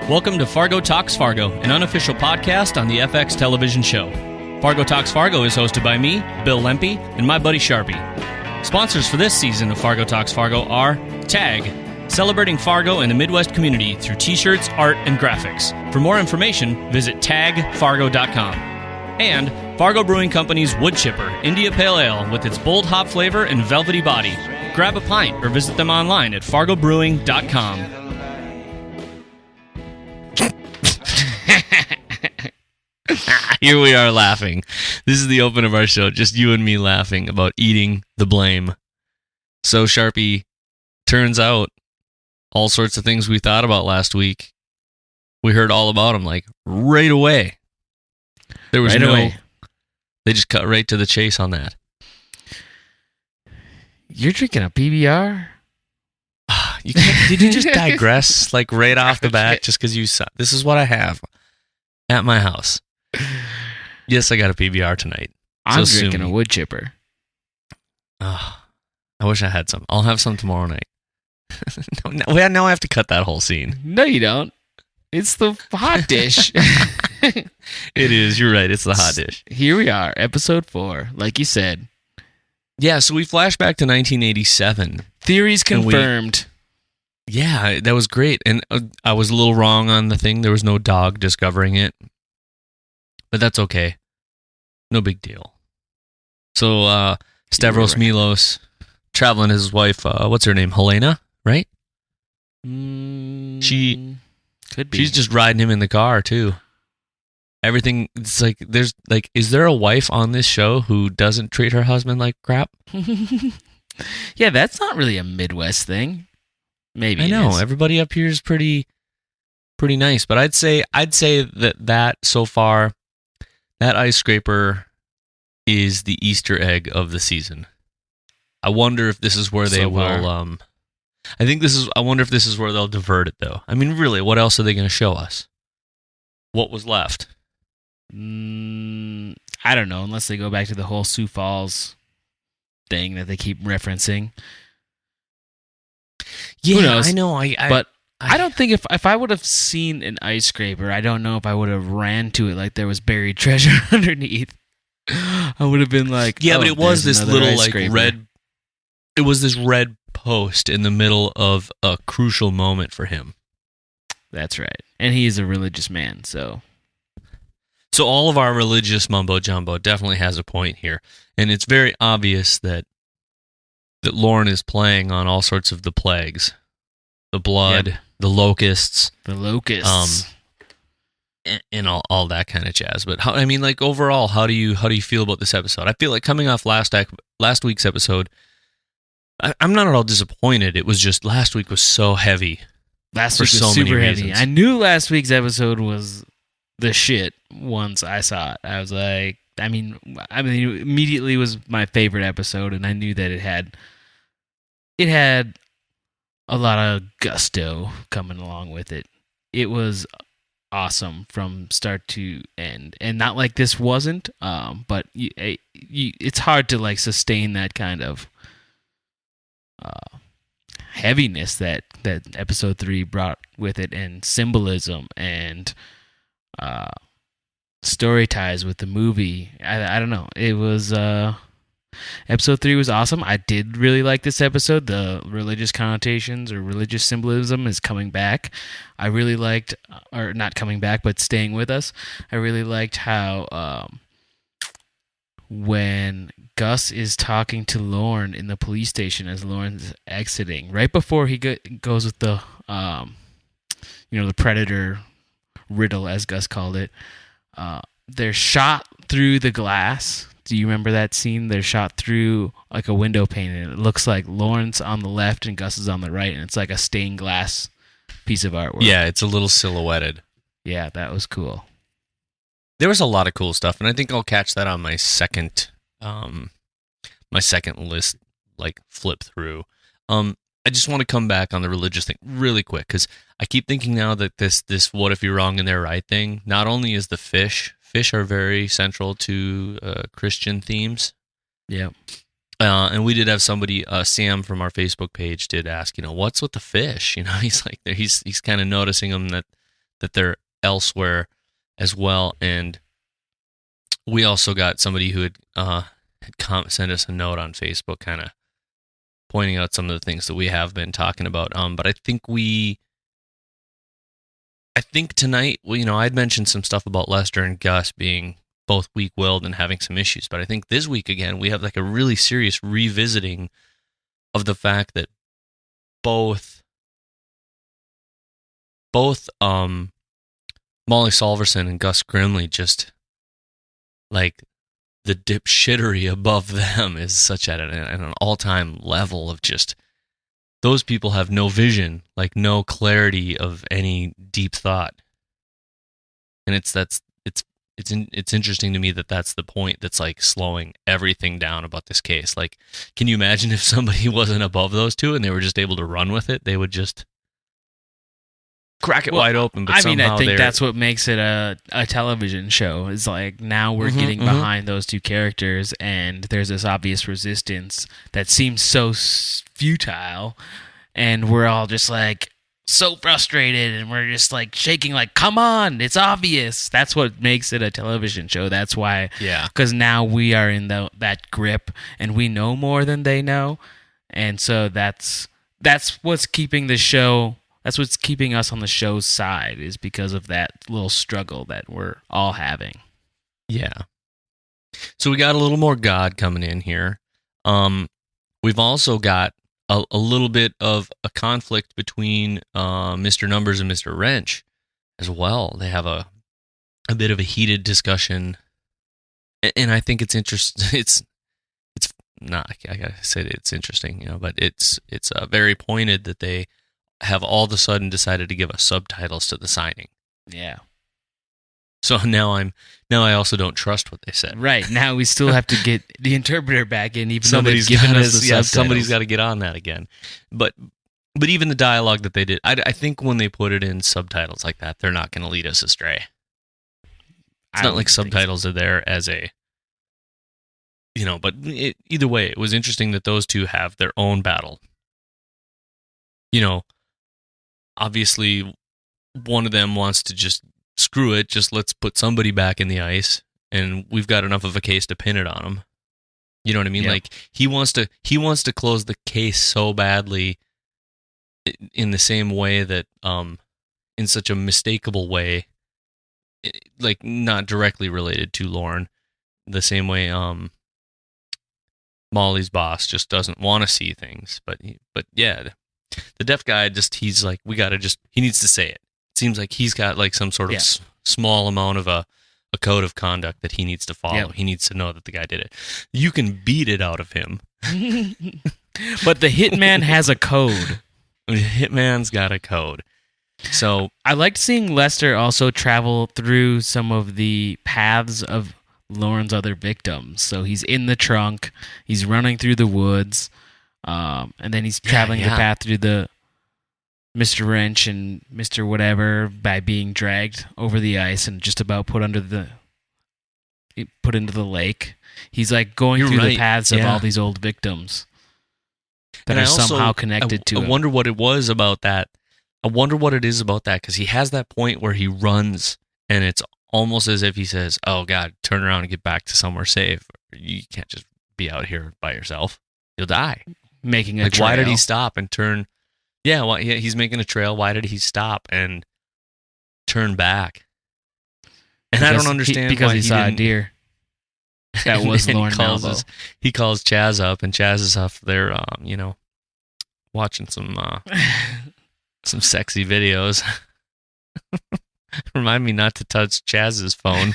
Welcome to Fargo Talks Fargo, an unofficial podcast on the FX television show. Fargo Talks Fargo is hosted by me, Bill Lempe, and my buddy Charpie. Sponsors for this season of Fargo Talks Fargo are TAG, celebrating Fargo and the Midwest community through t-shirts, art, and graphics. For more information, visit tagfargo.com. And Fargo Brewing Company's Wood Chipper India Pale Ale with its bold hop flavor and velvety body. Grab a pint or visit them online at fargobrewing.com. Here we are laughing. This is the open of our show, just you and me laughing about eating the blame. So, Charpie, turns out all sorts of things we thought about last week, we heard all about them, like, right away. There was They just cut right to the chase on that. You're drinking a PBR? You can't, did you just digress, like, right off the bat, just because you saw, this is what I have at my house. Yes, I got a PBR tonight. I'm drinking a wood chipper. I wish I had some. I'll have some tomorrow night. Now I have to cut that whole scene. No, you don't. It's the Hotdish. It is. You're right. It's the Hotdish. Here we are, episode 4, like you said. Yeah, so we flash back to 1987. Theories confirmed. Yeah, that was great. And I was a little wrong on the thing. There was no dog discovering it. But that's okay. No big deal. So, Stavros Milos traveling his wife, what's her name? Helena, right? She could be. She's just riding him in the car, too. Everything, it's like, there's, like, is there a wife on this show who doesn't treat her husband like crap? Yeah, that's not really a Midwest thing. Maybe I know, everybody up here is pretty nice, but I'd say that so far, that ice scraper is the Easter egg of the season. I wonder if this is where they will. I wonder if this is where they'll divert it, though. I mean, really, what else are they going to show us? What was left? I don't know, unless they go back to the whole Sioux Falls thing that they keep referencing. Yeah, who knows? I know. But I don't think if I would have seen an ice scraper, I don't know if I would have ran to it like there was buried treasure underneath. I would have been like, yeah, but it was this little like scraper. red. It was this red post in the middle of a crucial moment for him. That's right, and he is a religious man, so. So all of our religious mumbo jumbo definitely has a point here, and it's very obvious that Lauren is playing on all sorts of the plagues, the blood, the locusts, and all that kind of jazz. But overall, how do you feel about this episode? I feel like coming off last week's episode, I'm not at all disappointed. It was just last week was so heavy. Last week was super heavy. I knew last week's episode was the shit once I saw it. I was like, I mean, immediately was my favorite episode, and I knew that it had a lot of gusto coming along with it. It was awesome from start to end, and not like this wasn't, but it's hard to like sustain that kind of heaviness that episode 3 brought with it, and symbolism and story ties with the movie. I don't know. It was episode 3 was awesome. I did really like this episode. The religious connotations or religious symbolism is coming back. I really liked, or not coming back, but staying with us. I really liked how when Gus is talking to Lorne in the police station as Lorne's exiting, right before he goes with the the predator riddle, as Gus called it, they're shot through the glass. Do you remember that scene? They're shot through like a window pane, and it looks like Lawrence on the left and Gus is on the right, and it's like a stained glass piece of artwork. Yeah, it's a little silhouetted. Yeah, that was cool. There was a lot of cool stuff, and I think I'll catch that on my second list, like flip through. I just want to come back on the religious thing really quick, because I keep thinking now that this what if you're wrong and they're right thing, not only is the fish are very central to Christian themes. Yeah. And we did have somebody, Sam from our Facebook page did ask, what's with the fish? He's like, he's kind of noticing them that that they're elsewhere as well. And we also got somebody who had sent us a note on Facebook, kind of pointing out some of the things that we have been talking about. But I think tonight, I'd mentioned some stuff about Lester and Gus being both weak-willed and having some issues. But I think this week, again, we have like a really serious revisiting of the fact that both Molly Solverson and Gus Grimley, just like the dipshittery above them is such at an all-time level of just, those people have no vision, like no clarity of any deep thought. And it's interesting to me that that's the point that's like slowing everything down about this case. Like, can you imagine if somebody wasn't above those two and they were just able to run with it? They would just crack it wide open. But I think they're... that's what makes it a television show. Is like, now we're getting behind those two characters, and there's this obvious resistance that seems so futile, and we're all just like so frustrated, and we're just like shaking, like, come on, it's obvious. That's what makes it a television show. That's why, because now we are in that grip, and we know more than they know, and so that's what's keeping the show. That's what's keeping us on the show's side, is because of that little struggle that we're all having. Yeah. So we got a little more God coming in here. We've also got a little bit of a conflict between Mr. Numbers and Mr. Wrench as well. They have a bit of a heated discussion, and I think it's interesting. It's not. I gotta say it's interesting, but it's very pointed that they have all of a sudden decided to give us subtitles to the signing. Yeah. So now I also don't trust what they said. Right. Now we still have to get the interpreter back in, even though they've given us the subtitles. Somebody's got to get on that again. But even the dialogue that they did, I think when they put it in subtitles like that, they're not going to lead us astray. It's not like subtitles are there as a, but either way, it was interesting that those two have their own battle. Obviously, one of them wants to just screw it, just let's put somebody back in the ice, and we've got enough of a case to pin it on him. You know what I mean? Yep. Like, he wants to close the case so badly in the same way that, in such a mistakable way, like not directly related to Lauren, the same way Molly's boss just doesn't want to see things. But yeah, the deaf guy he's like, he needs to say it. It seems like he's got like some sort of small amount of a code of conduct that he needs to follow. Yep. He needs to know that the guy did it. You can beat it out of him. But the hitman has a code. The hitman's got a code. So I liked seeing Lester also travel through some of the paths of Lauren's other victims. So he's in the trunk, he's running through the woods, and then he's traveling the path through the Mr. Wrench and Mr. Whatever by being dragged over the ice and just about put into the lake. He's like going through the paths of all these old victims that are somehow connected to him. I wonder what it was about that. I wonder what it is about that, because he has that point where he runs and it's almost as if he says, oh God, turn around and get back to somewhere safe. You can't just be out here by yourself. You'll die. Making a trail. Why did he stop and turn? Yeah, he's making a trail. Why did he stop and turn back? And I don't understand because why he saw a deer. That was Lauren Melville. He calls Chaz up, and Chaz is up there, watching some sexy videos. Remind me not to touch Chaz's phone.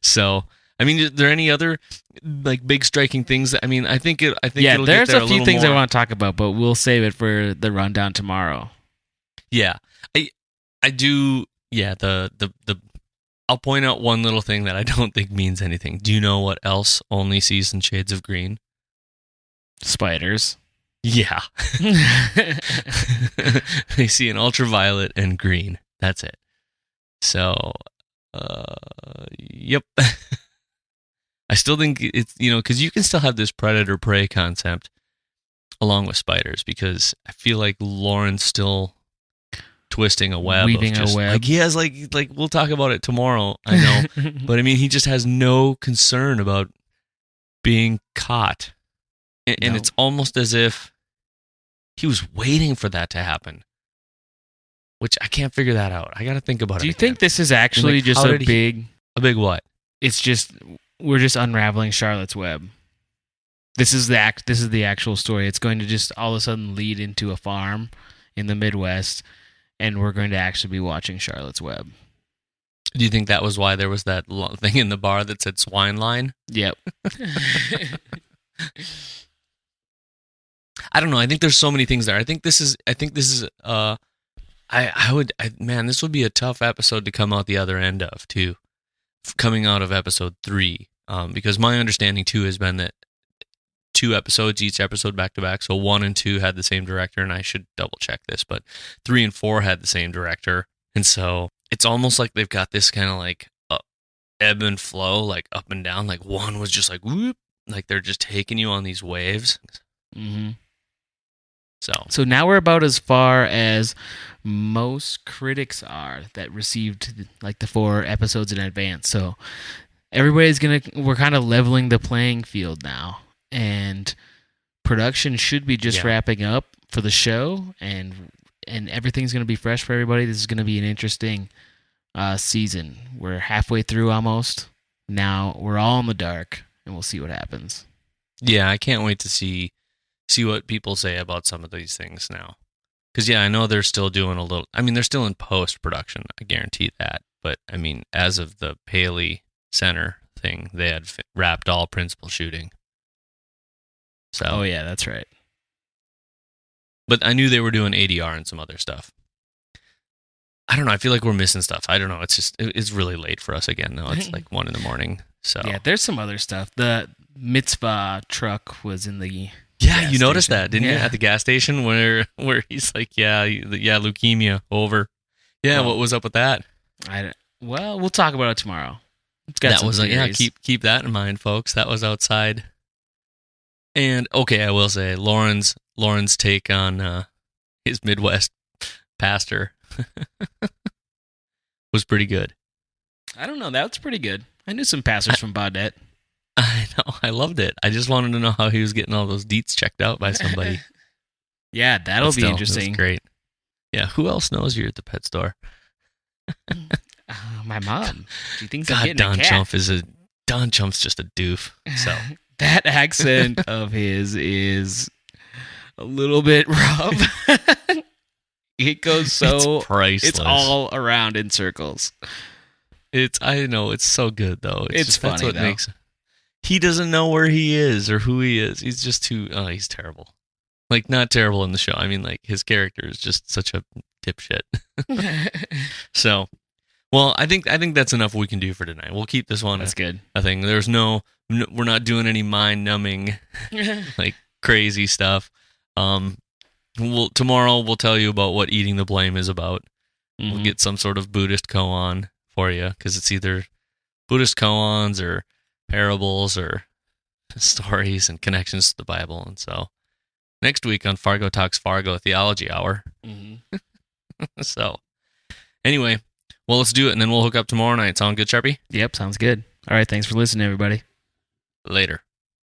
So, I mean, are there any other like big striking things? I mean, I think there's a few things I want to talk about, but we'll save it for the rundown tomorrow. Yeah, I do. Yeah, I'll point out one little thing that I don't think means anything. Do you know what else only sees in shades of green? Spiders. Yeah. They see an ultraviolet and green. That's it. So, yep. I still think it's, because you can still have this predator-prey concept along with spiders, because I feel like Lauren's still twisting a web. Weaving a web. Like he has like we'll talk about it tomorrow, I know. But I mean, he just has no concern about being caught. And it's almost as if he was waiting for that to happen. Which I can't figure that out. I got to think about it. Do you think this is actually just a big what? It's just we're just unraveling Charlotte's web. This is the actual story. It's going to just all of a sudden lead into a farm in the Midwest, and we're going to actually be watching Charlotte's web. Do you think that was why there was that thing in the bar that said swine line? Yep. I don't know. I think there's so many things there. I think this is this would be a tough episode to come out the other end of too, coming out of episode 3, because my understanding too has been that 2 episodes, each episode back to back. So 1 and 2 had the same director, and I should double check this, but 3 and 4 had the same director, and so it's almost like they've got this kind of like ebb and flow, like up and down. Like 1 was just like whoop, like they're just taking you on these waves. Mm-hmm. So now we're about as far as most critics are that received like the 4 episodes in advance. So we're kind of leveling the playing field now, and production should be just wrapping up for the show, and everything's going to be fresh for everybody. This is going to be an interesting season. We're halfway through almost. Now we're all in the dark, and we'll see what happens. Yeah, I can't wait to see what people say about some of these things now. Because, I know they're still doing a little... I mean, they're still in post-production, I guarantee that. But, I mean, as of the Paley Center thing, they had wrapped all principal shooting. So, oh, yeah, that's right. But I knew they were doing ADR and some other stuff. I don't know. I feel like we're missing stuff. I don't know. It's just... It's really late for us again now. It's like 1 a.m. So yeah, there's some other stuff. The mitzvah truck was in the... Yeah, you noticed that, didn't you? At the gas station where he's like, leukemia, over. Yeah, what was up with that? Well, we'll talk about it tomorrow. It's got that was keep that in mind, folks. That was outside. And okay, I will say Lauren's take on his Midwest pastor was pretty good. I don't know, that was pretty good. I knew some pastors from Baudette. I know. I loved it. I just wanted to know how he was getting all those deets checked out by somebody. Yeah, that'll be interesting. That's great. Yeah, who else knows you're at the pet store? My mom. She thinks God, I'm getting a cat. Don Chump's just a doof. So that accent of his is a little bit rough. It goes so... It's priceless. It's all around in circles. I know, it's so good, though. It's funny, that's what though. Makes... He doesn't know where he is or who he is. He's just too... he's terrible. Like, not terrible in the show. I mean, like, his character is just such a dipshit. So, well, I think that's enough we can do for tonight. We'll keep this one. That's good. I think there's we're not doing any mind-numbing, like, crazy stuff. Tomorrow we'll tell you about what eating the blame is about. Mm-hmm. We'll get some sort of Buddhist koan for you, because it's either Buddhist koans or parables or stories and connections to the Bible. And so next week on Fargo Talks Fargo Theology Hour. Mm-hmm. So anyway, well, let's do it, and then we'll hook up tomorrow night. Sound good, Charpie? Yep, sounds good. All right, thanks for listening, everybody. Later.